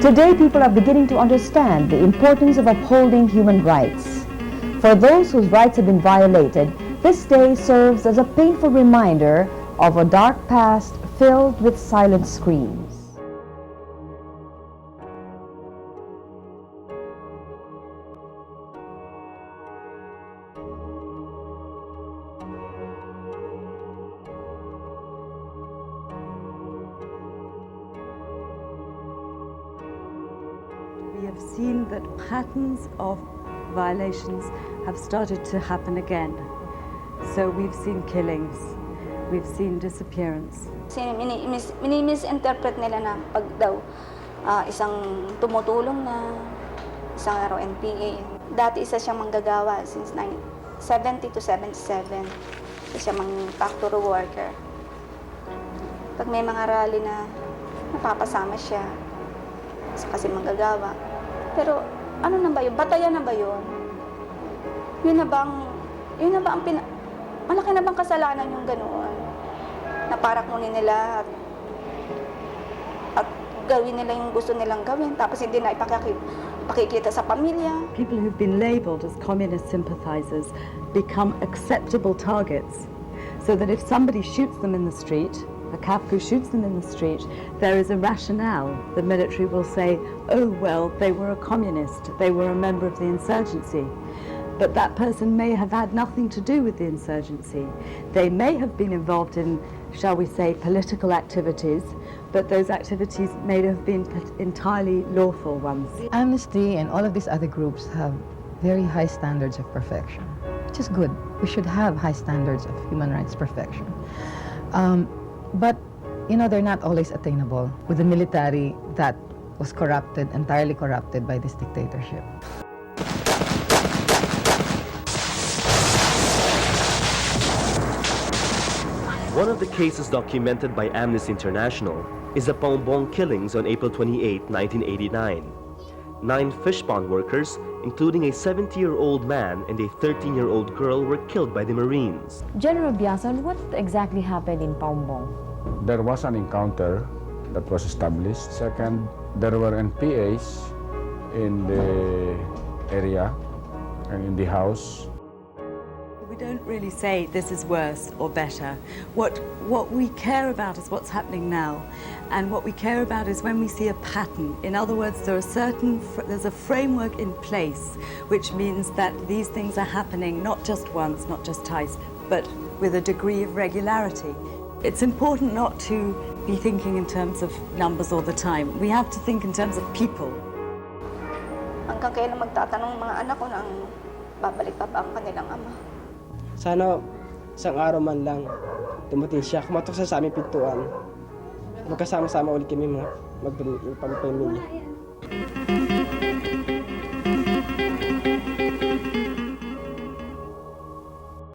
Today, people are beginning to understand the importance of upholding human rights. For those whose rights have been violated, this day serves as a painful reminder of a dark past filled with silent screams. We have seen that patterns of violations have started to happen again. So we've seen killings, we've seen disappearance. Minimisinterpret nila na pag daw isang tumutulong na, isang NPA. Dati isa siyang manggagawa since 70 to 77. Isa siyang factory worker. Pag may mga rally na napapasama siya, kasi manggagawa. Pero ano na ba yun? Batayan na ba yun? Yun na ba ang malaki na bang kasalanan yung ganoon? Na parakmunin nila at gawin nila yung gusto nilang gawin, tapos hindi na ipakikita sa pamilya. People who've been labeled as communist sympathizers become acceptable targets, so that if somebody shoots them in the street, a Kafka shoots them in the street, there is a rationale. The military will say, oh, well, they were a communist, they were a member of the insurgency. But that person may have had nothing to do with the insurgency. They may have been involved in, shall we say, political activities, but those activities may have been entirely lawful ones. Amnesty and all of these other groups have very high standards of perfection, which is good. We should have high standards of human rights perfection. But, you know, they're not always attainable with the military that was corrupted, entirely corrupted by this dictatorship. One of the cases documented by Amnesty International is the Paumbong killings on April 28, 1989. 9 fish pond workers, including a 70-year-old man and a 13-year-old girl, were killed by the Marines. General Biasan, what exactly happened in Paumbong? There was an encounter that was established. Second, there were NPAs in the area and in the house. We don't really say this is worse or better. What we care about is what's happening now. And what we care about is when we see a pattern. In other words, there's a framework in place, which means that these things are happening not just once, not just twice, but with a degree of regularity. It's important not to be thinking in terms of numbers all the time. We have to think in terms of people. Hanggang kailan magtatanong mga anak ko nang babalik pa ba ang kanilang ama? Sana isang araw man lang dumating siya, kumatok sa aming pintuan. Magkasama-sama ulit kami magpamilya.